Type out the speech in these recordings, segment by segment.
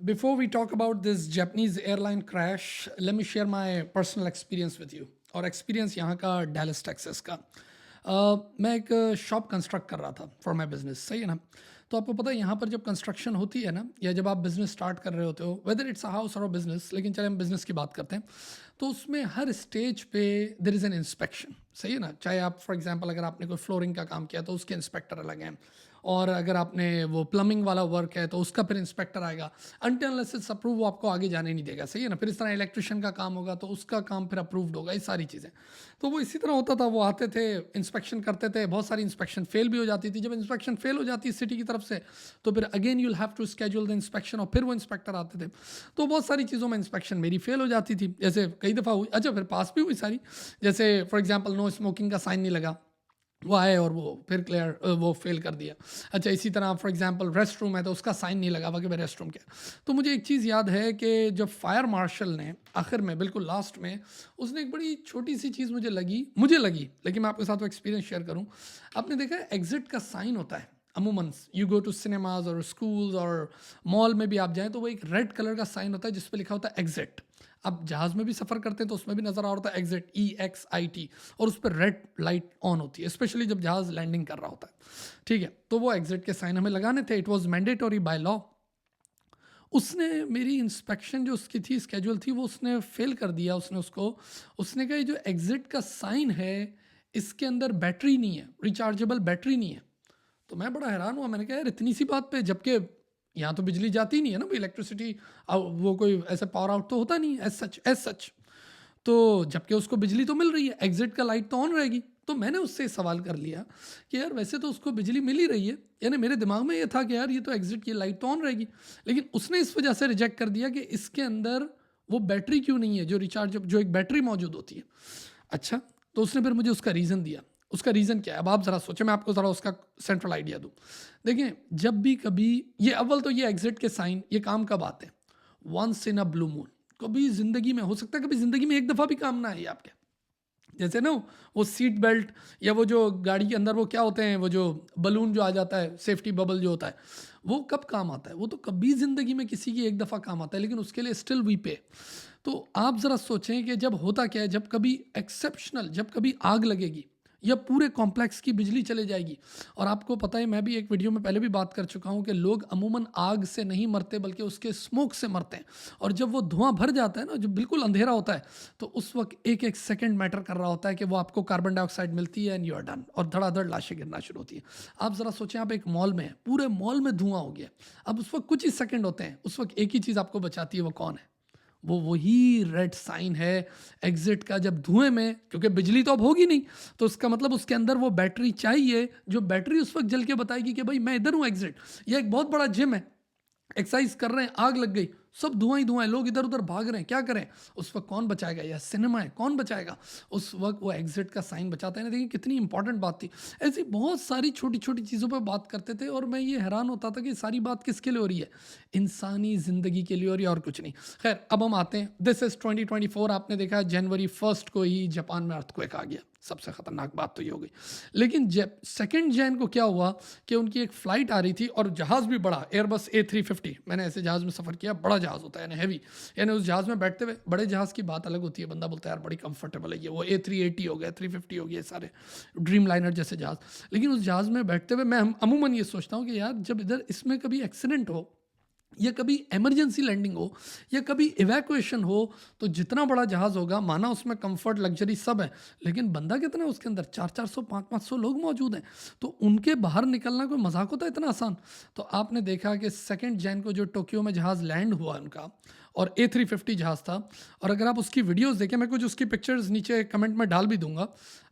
Before we talk about this Japanese airline crash, let me share my personal experience with you. और experience यहाँ का Dallas Texas का। मैं एक shop construct कर रहा था फॉर माई बिजनेस, सही है ना। तो आपको पता है यहाँ पर जब कंस्ट्रक्शन होती है ना, या जब आप बिजनेस स्टार्ट कर रहे होते हो, वेदर इट्स अ हाउस और बिजनेस, लेकिन चले हम बिजनेस की बात करते हैं, तो उसमें हर स्टेज पे देर इज़ एन इंस्पेक्शन, सही है ना। चाहे आप फॉर एग्जांपल अगर आपने कोई फ्लोरिंग का काम किया तो उसके इंस्पेक्टर अलग हैं, और अगर आपने वो प्लम्बिंग वाला वर्क है तो उसका फिर इंस्पेक्टर आएगा। अनटिल अनलेस इट्स अप्रूव वो आपको आगे जाने नहीं देगा, सही है ना। फिर इस तरह इलेक्ट्रिशियन का काम होगा तो उसका काम फिर अप्रूव्ड होगा, ये सारी चीज़ें। तो वो इसी तरह होता था, वो आते थे, इंस्पेक्शन करते थे, बहुत सारी इंस्पेक्शन फेल भी हो जाती थी। जब इंस्पेक्शन फेल हो जाती है सिटी की तरफ से, तो फिर again you will have to schedule the inspection, और फिर वो इंस्पेक्टर आते थे। तो बहुत सारी चीज़ों में इंस्पेक्शन मेरी फेल हो जाती थी, जैसे कई दफ़ा हुई। अच्छा, फिर पास भी हुई सारी, जैसे फॉर एग्जाम्पल नो स्मोकिंग का साइन नहीं लगा, वो आए और वो फिर क्लियर वो फेल कर दिया। अच्छा, इसी तरह फॉर एग्जांपल रेस्ट रूम है तो उसका साइन नहीं लगा, कि भाई रेस्ट रूम क्या। तो मुझे एक चीज़ याद है कि जब फायर मार्शल ने आखिर में बिल्कुल लास्ट में, उसने एक बड़ी छोटी सी चीज़ मुझे लगी, लेकिन मैं आपके साथ वो एक्सपीरियंस शेयर करूं। आपने देखा है एग्जिट का साइन होता है अमूमन, यू गो टू सिनेमाज और स्कूल्स और मॉल में भी आप जाएं तो वो एक रेड कलर का साइन होता है जिस पे लिखा होता है एग्जिट। आप जहाज़ में भी सफ़र करते हैं तो उसमें भी नज़र आ रहा होता है एग्जिट, EXIT, और उस पर रेड लाइट ऑन होती है, स्पेशली जब जहाज़ लैंडिंग कर रहा होता है। ठीक है, तो वो एग्जिट के साइन हमें लगाने थे, it was mandatory by law. उसने मेरी इंस्पेक्शन जो उसकी थी, स्केड्यूल थी, वो उसने फेल कर दिया। उसने कहा ये जो एग्जिट का साइन है इसके अंदर बैटरी नहीं है, रिचार्जेबल बैटरी नहीं है। तो मैं बड़ा हैरान हुआ, मैंने कहा यार इतनी सी बात पे, जबकि यहाँ तो बिजली जाती नहीं है ना भाई, इलेक्ट्रिसिटी, वो कोई ऐसा पावर आउट तो होता नहीं एज सच। तो जबकि उसको बिजली तो मिल रही है, एग्जिट का लाइट तो ऑन रहेगी। तो मैंने उससे सवाल कर लिया कि यार वैसे तो उसको बिजली मिल ही रही है, यानी मेरे दिमाग में ये था कि यार ये तो एग्जिट की लाइट तो ऑन रहेगी, लेकिन उसने इस वजह से रिजेक्ट कर दिया कि इसके अंदर वो बैटरी क्यों नहीं है, जो रिचार्ज, जो एक बैटरी मौजूद होती है। अच्छा, तो उसने फिर मुझे उसका रीज़न दिया। उसका रीज़न क्या है, अब आप ज़रा सोचें, मैं आपको ज़रा उसका सेंट्रल आइडिया दूँ। देखें, जब भी कभी ये अव्वल तो ये एग्जिट के साइन ये काम कब आते हैं, once in a blue moon. कभी ज़िंदगी में हो सकता है, कभी ज़िंदगी में एक दफ़ा भी काम ना आए आपके। जैसे ना वो सीट बेल्ट, या वो जो गाड़ी के अंदर वो क्या होते हैं, वो जो बलून जो आ जाता है, सेफ्टी बबल जो होता है, वो कब काम आता है, वो तो कभी ज़िंदगी में किसी की एक दफ़ा काम आता है, लेकिन उसके लिए स्टिल वी पे। तो आप ज़रा सोचें कि जब होता क्या है, जब कभी एक्सेप्शनल, जब कभी आग लगेगी या पूरे कॉम्प्लेक्स की बिजली चले जाएगी। और आपको पता है, मैं भी एक वीडियो में पहले भी बात कर चुका हूँ कि लोग अमूमन आग से नहीं मरते बल्कि उसके स्मोक से मरते हैं। और जब वो धुआं भर जाता है ना, जब बिल्कुल अंधेरा होता है, तो उस वक्त एक एक सेकंड मैटर कर रहा होता है कि वो आपको कार्बन डाइऑक्साइड मिलती है एंड यू आर डन, और धड़ाधड़ लाशें गिरना शुरू होती है। आप ज़रा सोचें, आप एक मॉल में हैं, पूरे मॉल में धुआं हो गया। अब उस वक्त कुछ ही सेकंड होते हैं, उस वक्त एक ही चीज़ आपको बचाती है, वो कौन है? वो वही रेड साइन है एग्जिट का। जब धुएं में, क्योंकि बिजली तो अब होगी नहीं, तो उसका मतलब उसके अंदर वो बैटरी चाहिए, जो बैटरी उस वक्त जल के बताएगी कि भाई मैं इधर हूँ एग्जिट। ये एक बहुत बड़ा जिम है, एक्सरसाइज कर रहे हैं, आग लग गई, सब धुआं ही धुआं है, लोग इधर उधर भाग रहे हैं, क्या करें? उस वक्त कौन बचाएगा? या सिनेमा है, कौन बचाएगा? उस वक्त वो एग्जिट का साइन बचाता है ना। देखिए कितनी इंपॉर्टेंट बात थी। ऐसी बहुत सारी छोटी छोटी चीज़ों पर बात करते थे, और मैं ये हैरान होता था कि सारी बात किसके लिए हो रही है, इंसानी ज़िंदगी के लिए हो रही है, और कुछ नहीं। खैर, अब हम आते हैं, दिस इज़ 2024। आपने देखा जनवरी 1 को ही जापान में अर्थक्वेक आ गया, सबसे ख़तरनाक बात तो ये हो गई। लेकिन जब 2 जैन को क्या हुआ कि उनकी एक फ़्लाइट आ रही थी, और जहाज़ भी बड़ा, एयरबस A350, मैंने ऐसे जहाज़ में सफ़र किया, बड़ा जहाज़ होता है यानी हैवी, यानी उस जहाज़ में बैठते हुए, बड़े जहाज़ की बात अलग होती है, बंदा बोलता है यार बड़ी कंफर्टेबल है ये, वो A380 हो गया, 350 हो गया, सारे ड्रीम लाइनर जैसे जहाज़। लेकिन उस जहाज़ में बैठते हुए मैं अमूमन ये सोचता हूँ कि यार जब इधर इसमें कभी एक्सीडेंट हो, या कभी इमरजेंसी लैंडिंग हो, या कभी इवैक्यूएशन हो, तो जितना बड़ा जहाज़ होगा, माना उसमें कंफर्ट लग्जरी सब है, लेकिन बंदा कितना है उसके अंदर, 400 500 लोग मौजूद हैं। तो उनके बाहर निकलना कोई मजाक होता है इतना आसान? तो आपने देखा कि 2 जैन को जो टोक्यो में जहाज़ लैंड हुआ उनका, और A350 जहाज़ था, और अगर आप उसकी वीडियोस देखें, मैं कुछ उसकी पिक्चर्स नीचे कमेंट में डाल भी दूंगा,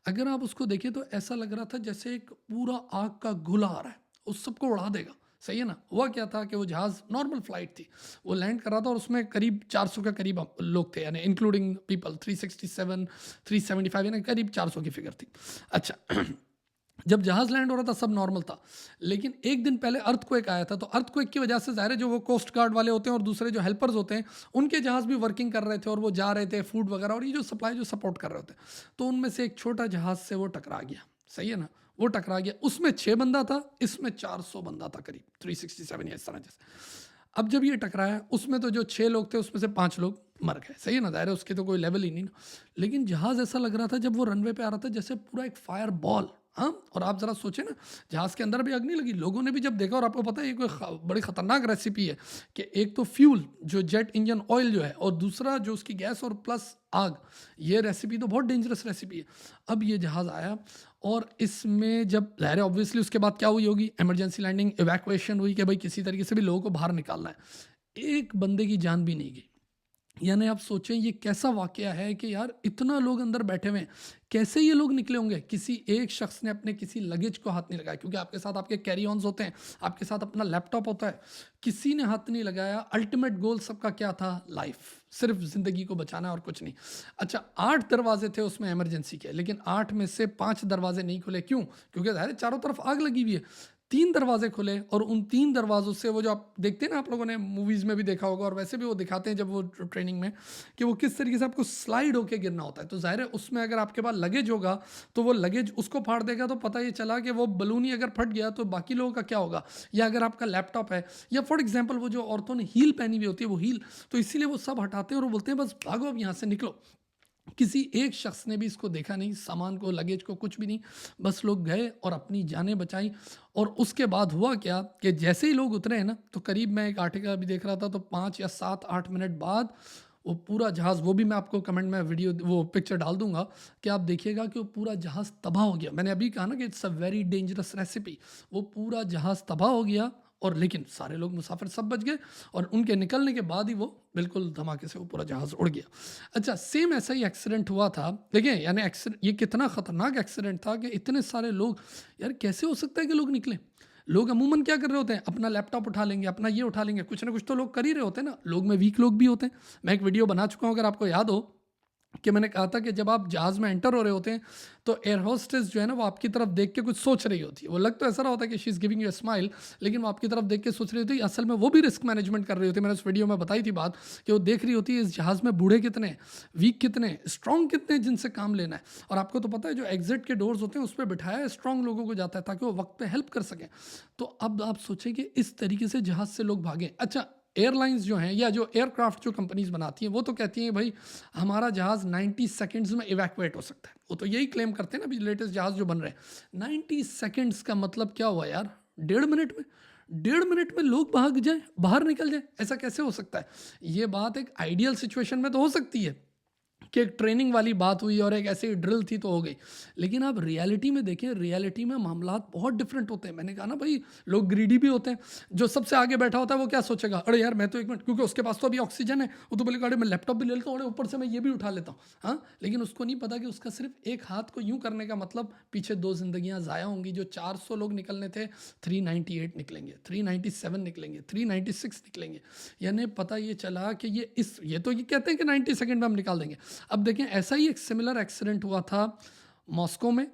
अगर आप उसको देखें तो ऐसा लग रहा था जैसे एक पूरा आग का गोला आ रहा है, उस सबको उड़ा देगा, सही है ना। हुआ क्या था कि वो जहाज़ नॉर्मल फ्लाइट थी, वो लैंड कर रहा था, और उसमें करीब 400 के करीब लोग थे, यानी इंक्लूडिंग पीपल 367 375, यानी करीब 400 की फिगर थी। अच्छा, जब जहाज़ लैंड हो रहा था सब नॉर्मल था, लेकिन एक दिन पहले अर्थक्वेक आया था। तो अर्थक्वेक की वजह से ज़ाहिर है जो वो कोस्ट गार्ड वाले होते हैं और दूसरे जो हेल्पर्स होते हैं, उनके जहाज़ भी वर्किंग कर रहे थे, और वो जा रहे थे फूड वगैरह, और ये जो सप्लाई जो सपोर्ट कर रहे होते हैं, तो उनमें से एक छोटा जहाज़ से वो टकरा गया, सही है ना। वो टकरा गया, उसमें 6 बंदा था, इसमें 400 बंदा था, करीब 367 या इस तरह जैसे। अब जब ये टकराया उसमें तो जो 6 लोग थे उसमें से 5 लोग मर गए, सही है ना, ज़ाहिर है उसकी तो कोई लेवल ही नहीं ना। लेकिन जहाज़ ऐसा लग रहा था जब वो रनवे पे आ रहा था जैसे पूरा एक फायर बॉल। हाँ, और आप ज़रा सोचें ना, जहाज़ के अंदर भी आग नहीं लगी, लोगों ने भी जब देखा, और आपको पता है ये कोई बड़ी ख़तरनाक रेसिपी है कि एक तो फ्यूल जो जेट इंजन ऑयल जो है, और दूसरा जो उसकी गैस और प्लस आग, ये रेसिपी तो बहुत डेंजरस रेसिपी है। अब ये जहाज़ आया और इसमें जब ज़ाहिर है ऑब्वियसली उसके बाद क्या हुई होगी, इमरजेंसी लैंडिंग, इवैक्यूएशन हुई कि भाई किसी तरीके से भी लोगों को बाहर निकालना है। एक बंदे की जान भी नहीं गई। यानी आप सोचें ये कैसा वाकया है कि यार इतना लोग अंदर बैठे हुए हैं, कैसे ये लोग निकले होंगे। किसी एक शख्स ने अपने किसी लगेज को हाथ नहीं लगाया, क्योंकि आपके साथ आपके कैरी ऑन्स होते हैं, आपके साथ अपना लैपटॉप होता है, किसी ने हाथ नहीं लगाया। अल्टीमेट गोल सबका क्या था, लाइफ, सिर्फ ज़िंदगी को बचाना और कुछ नहीं। अच्छा, 8 दरवाजे थे उसमें इमरजेंसी के, लेकिन 8 में से 5 दरवाजे नहीं खुले। क्यों? क्योंकि ज़ाहिर है चारों तरफ आग लगी हुई है। 3 दरवाजे खुले, और उन 3 दरवाज़ों से वो जो आप देखते हैं ना, आप लोगों ने मूवीज़ में भी देखा होगा और वैसे भी वो दिखाते हैं जब वो ट्रेनिंग में, कि वो किस तरीके से आपको स्लाइड होके गिरना होता है। तो ज़ाहिर है उसमें अगर आपके पास लगेज होगा तो वो लगेज उसको फाड़ देगा, तो पता ये चला कि वो बलून ही अगर फट गया तो बाकी लोगों का क्या होगा। या अगर आपका लैपटॉप है, या फॉर एग्जाम्पल वो जो औरतों ने हील पहनी हुई होती है, वो हील, तो इसीलिए वो सब हटाते हैं और वो बोलते हैं बस भागो अब यहाँ से निकलो। किसी एक शख्स ने भी इसको देखा नहीं, सामान को, लगेज को, कुछ भी नहीं। बस लोग गए और अपनी जानें बचाई। और उसके बाद हुआ क्या कि जैसे ही लोग उतरे हैं ना, तो करीब मैं एक आर्टिकल अभी देख रहा था, तो 5 या 7-8 मिनट बाद वो पूरा जहाज़, वो भी मैं आपको कमेंट में वीडियो वो पिक्चर डाल दूंगा कि आप देखिएगा कि वो पूरा जहाज़ तबाह हो गया। मैंने अभी कहा ना कि it's a very dangerous recipe. वो पूरा जहाज़ तबाह हो गया, और लेकिन सारे लोग मुसाफिर सब बच गए, और उनके निकलने के बाद ही वो बिल्कुल धमाके से वो पूरा जहाज़ उड़ गया। अच्छा, सेम ऐसा ही एक्सीडेंट हुआ था। देखिए यानी एक्सीडेंट, ये कितना ख़तरनाक एक्सीडेंट था कि इतने सारे लोग, यार कैसे हो सकता है कि लोग निकले। लोग अमूमन क्या कर रहे होते हैं, अपना लैपटॉप उठा लेंगे, अपना ये उठा लेंगे, कुछ ना कुछ तो लोग कर ही रहे होते हैं ना। लोग में वीक लोग भी होते हैं। मैं एक वीडियो बना चुका हूँ, अगर आपको याद हो, कि मैंने कहा था कि जब आप जहाज़ में एंटर हो रहे होते हैं तो एयर होस्टेस जो है ना, वो आपकी तरफ देख के कुछ सोच रही होती है। वो लग तो ऐसा रहा होता है कि she is giving you a smile, लेकिन वो आपकी तरफ देख के सोच रही होती है, असल में वो भी रिस्क मैनेजमेंट कर रही होती है। मैंने उस वीडियो में बताई थी बात, कि वो देख रही होती है इस जहाज़ में बूढ़े कितने हैं, वीक कितने हैं, स्ट्रॉन्ग कितने हैं जिनसे काम लेना है। और आपको तो पता है जो एग्जिट के डोर्स होते हैं उस पर बिठाया स्ट्रॉन्ग लोगों को जाता है, ताकि वो वक्त पे हेल्प कर सकें। तो अब आप सोचें कि इस तरीके से जहाज़ से लोग भागें। अच्छा, एयरलाइंस जो हैं, या जो एयरक्राफ्ट जो कंपनीज बनाती हैं, वो तो कहती हैं भाई हमारा जहाज़ 90 सेकंड्स में इवैक्यूएट हो सकता है। वो तो यही क्लेम करते हैं ना, अभी लेटेस्ट जहाज़ जो बन रहे हैं। 90 सेकंड्स का मतलब क्या हुआ यार, 1.5 मिनट में, 1.5 मिनट में लोग भाग जाए, बाहर निकल जाए, ऐसा कैसे हो सकता है। ये बात एक आइडियल सिचुएशन में तो हो सकती है कि एक ट्रेनिंग वाली बात हुई और एक ऐसी ड्रिल थी तो हो गई, लेकिन आप रियलिटी में देखें, रियलिटी में मामलात बहुत डिफरेंट होते हैं। मैंने कहा ना भाई, लोग ग्रीडी भी होते हैं। जो सबसे आगे बैठा होता है वो क्या सोचेगा, अरे यार मैं तो 1 मिनट, क्योंकि उसके पास तो अभी ऑक्सीजन है, वो तो बोलेगा अरे मैं लैपटॉप भी ले लेता हूँ, अरे ऊपर से मैं ये भी उठा लेता हूँ। हाँ, लेकिन उसको नहीं पता कि उसका सिर्फ एक हाथ को यूं करने का मतलब पीछे 2 जिंदगियां ज़ाया होंगी। जो 400 लोग निकलने थे, 398 निकलेंगे, 397 निकलेंगे, 396 निकलेंगे। यानी पता ये चला कि ये तो ये कहते हैं कि 90 सेकंड में हम निकाल देंगे। अब देखें, ऐसा ही एक सिमिलर एक्सीडेंट हुआ था मॉस्को में,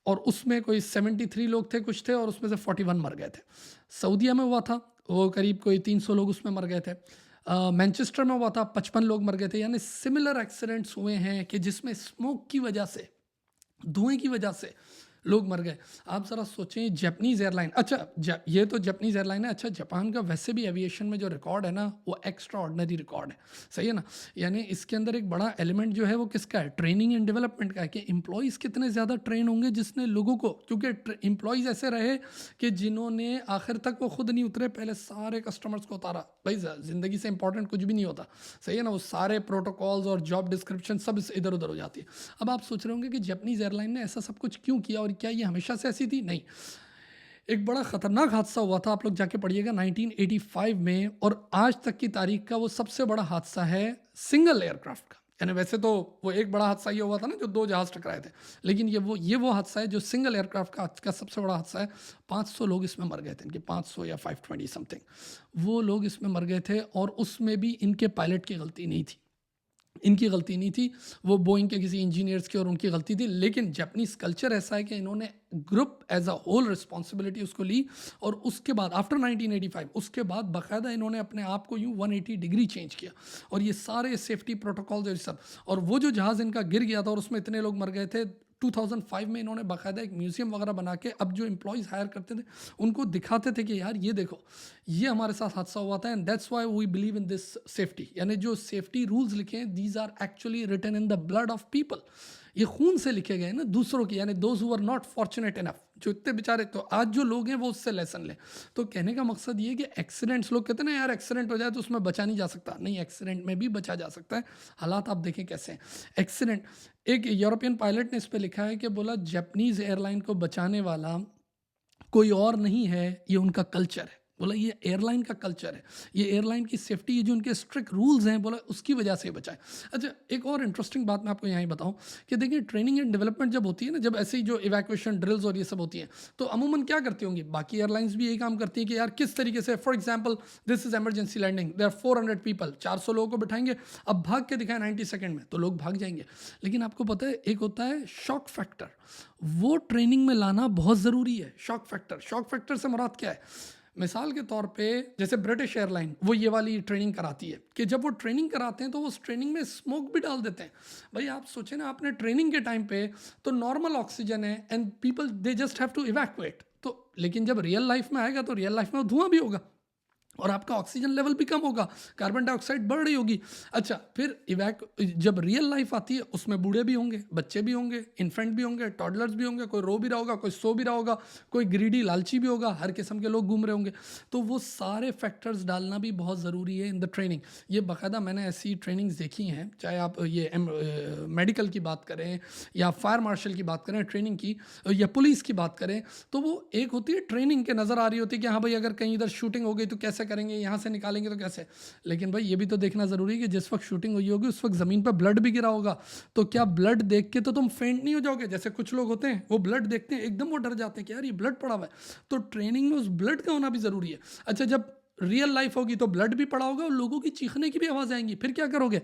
और उसमें कोई 73 लोग थे कुछ थे, और उसमें से 41 मर गए थे। सऊदीया में हुआ था, वो करीब कोई 300 लोग उसमें मर गए थे। मैनचेस्टर में हुआ था, 55 लोग मर गए थे। यानी सिमिलर एक्सीडेंट्स हुए हैं कि जिसमें स्मोक की वजह से, धुएं की वजह से लोग मर गए। आप ज़रा सोचें, जापानीज़ एयरलाइन, अच्छा ये तो जापानीज़ एयरलाइन है। अच्छा, जापान का वैसे भी एविएशन में जो रिकॉर्ड है ना, वो एक्स्ट्रा ऑर्डिनरी रिकॉर्ड है, सही है ना। यानी इसके अंदर एक बड़ा एलिमेंट जो है वो किसका है, ट्रेनिंग एंड डेवलपमेंट का है, कि एम्प्लॉयज़ कितने ज़्यादा ट्रेन होंगे, जिसने लोगों को, क्योंकि एम्प्लॉयज़ ऐसे रहे कि जिन्होंने आखिर तक वो खुद नहीं उतरे, पहले सारे कस्टमर्स को उतारा। भाई ज़िंदगी से इंपॉर्टेंट कुछ भी नहीं होता, सही है ना। वो सारे प्रोटोकॉल्स और जॉब डिस्क्रिप्शन सब इधर उधर हो जाती है। अब आप सोच रहे होंगे कि जापानीज़ एयरलाइन ने ऐसा सब कुछ क्यों किया, और क्या ये हमेशा से ऐसी थी? नहीं, एक बड़ा ख़तरनाक हादसा हुआ था, आप लोग जाके पढ़िएगा 1985 में, और आज तक की तारीख का वो सबसे बड़ा हादसा है सिंगल एयरक्राफ्ट का। यानी वैसे तो वो एक बड़ा हादसा ये हुआ था ना, जो 2 जहाज़ टकराए थे, लेकिन ये वो हादसा है जो सिंगल एयरक्राफ्ट का आज का सबसे बड़ा हादसा है। 500 लोग इसमें मर गए थे, इनके 500 या 520 समथिंग वो लोग इसमें मर गए थे, और उसमें भी इनके पायलट की गलती नहीं थी, इनकी गलती नहीं थी, वो बोइंग के किसी इंजीनियर्स की और उनकी गलती थी। लेकिन जापानीज़ कल्चर ऐसा है कि इन्होंने group as a whole responsibility उसको ली, और उसके बाद आफ्टर 1985 उसके बाद बाकायदा इन्होंने अपने आप को यूँ 180 डिग्री चेंज किया, और ये सारे सेफ्टी प्रोटोकॉल जो सब, और वो जो जहाज़ इनका गिर गया था और उसमें इतने लोग मर गए थे, 2005 में इन्होंने बाकायदा एक म्यूज़ियम वगैरह बना के अब जो एम्प्लॉयज़ हायर करते थे उनको दिखाते थे कि यार ये देखो ये हमारे साथ हादसा हुआ था and that's why we believe in this safety. यानी जो सेफ्टी रूल्स लिखे हैं these are actually written in the blood of people, ये खून से लिखे गए हैं ना दूसरों की, यानी those who are not fortunate enough, जो इतने बेचारे, तो आज जो लोग हैं वो उससे लेसन लें। तो कहने का मकसद ये है कि एक्सीडेंट्स, लोग कहते हैं ना यार एक्सीडेंट हो जाए तो उसमें बचा नहीं जा सकता, नहीं एक्सीडेंट में भी बचा जा सकता है। हालात आप देखें कैसे हैं एक्सीडेंट। एक यूरोपियन पायलट ने इस पर लिखा है कि बोला जापानीज एयरलाइन को बचाने वाला कोई और नहीं है, ये उनका कल्चर है। बोला ये एयरलाइन का कल्चर है, ये एयरलाइन की सेफ्टी, ये जो उनके स्ट्रिक्ट रूल्स हैं, बोला उसकी वजह से बचाए। अच्छा एक और इंटरेस्टिंग बात मैं आपको यहाँ ही बताऊँ कि देखिए ट्रेनिंग एंड डेवलपमेंट जब होती है ना, जब ऐसे ही जो इवैक्यूएशन ड्रिल्स और ये सब होती हैं, तो अमूमन क्या करती होंगी, बाकी एयरलाइंस भी यही काम करती हैं कि यार किस तरीके से, for example this is emergency landing, there 400 people, 400 लोगों को बिठाएंगे, अब भाग के दिखाएं 90 सेकेंड में, तो लोग भाग जाएंगे। लेकिन आपको पता है एक होता है शॉक फैक्टर, वो ट्रेनिंग में लाना बहुत ज़रूरी है। शॉक फैक्टर, शॉक फैक्टर से मुराद क्या है, मिसाल के तौर पे जैसे ब्रिटिश एयरलाइन वो ये वाली ट्रेनिंग कराती है कि जब वो ट्रेनिंग कराते हैं तो वो उस ट्रेनिंग में स्मोक भी डाल देते हैं। भाई आप सोचें ना, आपने ट्रेनिंग के टाइम पे तो नॉर्मल ऑक्सीजन है and people they just have to evacuate, तो लेकिन जब रियल लाइफ में आएगा तो रियल लाइफ में धुआं भी होगा और आपका ऑक्सीजन लेवल भी कम होगा, कार्बन डाइऑक्साइड बढ़ रही होगी। अच्छा फिर जब रियल लाइफ आती है उसमें बूढ़े भी होंगे, बच्चे भी होंगे, इन्फेंट भी होंगे, टॉडलर्स भी होंगे, कोई रो भी रहा होगा, कोई सो भी रहा होगा, कोई ग्रीडी लालची भी होगा, हर किस्म के लोग घूम रहे होंगे। तो वो सारे फैक्टर्स डालना भी बहुत ज़रूरी है इन द ट्रेनिंग। ये बाकायदा मैंने ऐसी ट्रेनिंग्स देखी हैं, चाहे आप ये मेडिकल की बात करें या फायर मार्शल की बात करें ट्रेनिंग की, या पुलिस की बात करें, तो वो एक होती है ट्रेनिंग के नज़र आ रही होती है कि हाँ भाई अगर कहीं इधर शूटिंग हो गई तो कैसे करेंगे, यहाँ से निकालेंगे तो कैसे। लेकिन भाई ये भी तो देखना ज़रूरी है कि जिस वक्त शूटिंग हुई होगी उस वक्त ज़मीन पर ब्लड भी गिरा होगा, तो क्या ब्लड देख के तो तुम फेंट नहीं हो जाओगे। जैसे कुछ लोग होते हैं वो ब्लड देखते हैं एकदम वो डर जाते हैं कि यार ये ब्लड पड़ा हुआ है, तो ट्रेनिंग में उस ब्लड का होना भी ज़रूरी है। अच्छा जब रियल लाइफ होगी तो ब्लड भी पड़ा होगा और लोगों की चीखने की भी आवाज़ आएंगी, फिर क्या करोगे,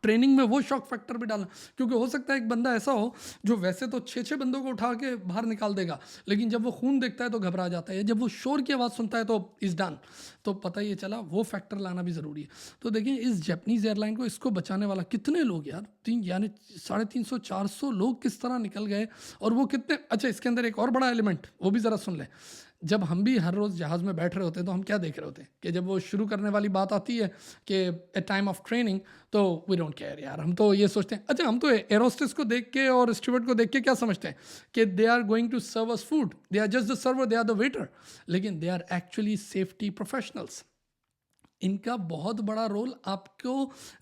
ट्रेनिंग में वो शॉक फैक्टर भी डालना, क्योंकि हो सकता है एक बंदा ऐसा हो जो वैसे तो 6-6 बंदों को उठा के बाहर निकाल देगा, लेकिन जब वो खून देखता है तो घबरा जाता है, जब वो शोर की आवाज़ सुनता है तो इज डन, तो पता ही चला, वो फैक्टर लाना भी ज़रूरी है। तो देखिए इस जापानीज़ एयरलाइन को, इसको बचाने वाला कितने लोग यार, यानी 350-400 लोग किस तरह निकल गए और वो कितने। अच्छा इसके अंदर एक और बड़ा एलिमेंट वो भी ज़रा सुन लें। जब हम भी हर रोज़ जहाज़ में बैठ रहे होते हैं तो हम क्या देख रहे होते हैं कि जब वो शुरू करने वाली बात आती है कि ए टाइम ऑफ ट्रेनिंग, तो वी डोंट केयर यार, हम तो ये सोचते हैं। अच्छा हम तो एरोस्टेस को देख के और स्टीवर्ड को देख के क्या समझते हैं कि they are going to serve us food, they are just the server, they are the waiter, लेकिन they are actually safety professionals. इनका बहुत बड़ा रोल आपको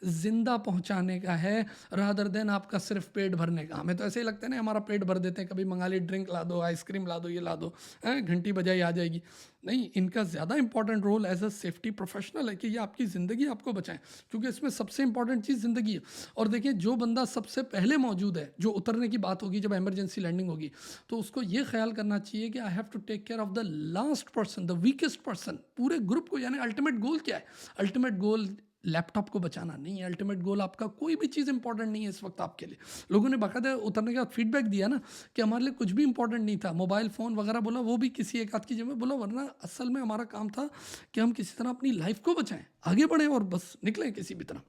ज़िंदा पहुंचाने का है रादर देन आपका सिर्फ पेट भरने का। हमें तो ऐसे ही लगता है ना, हमारा पेट भर देते हैं, कभी मंगा ली ड्रिंक ला दो, आइसक्रीम ला दो, ये ला दो, घंटी बजाई आ जाएगी। नहीं, इनका ज़्यादा important role as a safety professional है कि ये आपकी ज़िंदगी आपको बचाएं, क्योंकि इसमें सबसे इंपॉर्टेंट चीज़ ज़िंदगी है। और देखिए जो बंदा सबसे पहले मौजूद है, जो उतरने की बात होगी जब इमरजेंसी लैंडिंग होगी, तो उसको ये ख्याल करना चाहिए कि I have to take care of the last person, the weakest person, पूरे ग्रुप को। यानी अल्टीमेट गोल क्या है, अल्टीमेट गोल लैपटॉप को बचाना नहीं है, अल्टीमेट गोल आपका कोई भी चीज़ इंपॉर्टेंट नहीं है इस वक्त आपके लिए। लोगों ने बाकायदा उतरने का फीडबैक दिया ना कि हमारे लिए कुछ भी इंपॉर्टेंट नहीं था, मोबाइल फ़ोन वगैरह बोला वो भी किसी एक आध की जगह बोला, वरना असल में हमारा काम था कि हम किसी तरह अपनी लाइफ को बचाएं, आगे बढ़ें और बस निकलें किसी भी तरह।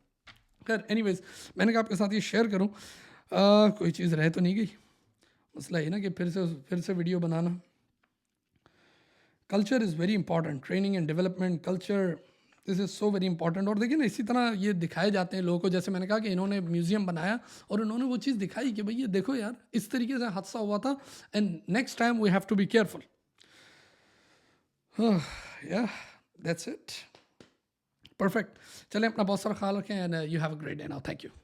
खैर एनीवेज, मैंने कहा आपके साथ ये शेयर करूँ, कोई चीज़ रह तो नहीं गई। मसला ये ना कि फिर से video banana. Culture is very important, training and development culture, this is so very important. और देखिए ना इसी तरह ये दिखाए जाते हैं लोगों को, जैसे मैंने कहा कि इन्होंने म्यूज़ियम बनाया और इन्होंने वो चीज़ दिखाई कि भाई ये देखो यार इस तरीके से हादसा हुआ था and next time we have to be careful. या दैट्स इट, परफेक्ट। चलें अपना बहुत सारा ख्याल रखें and you have a great day now, thank you.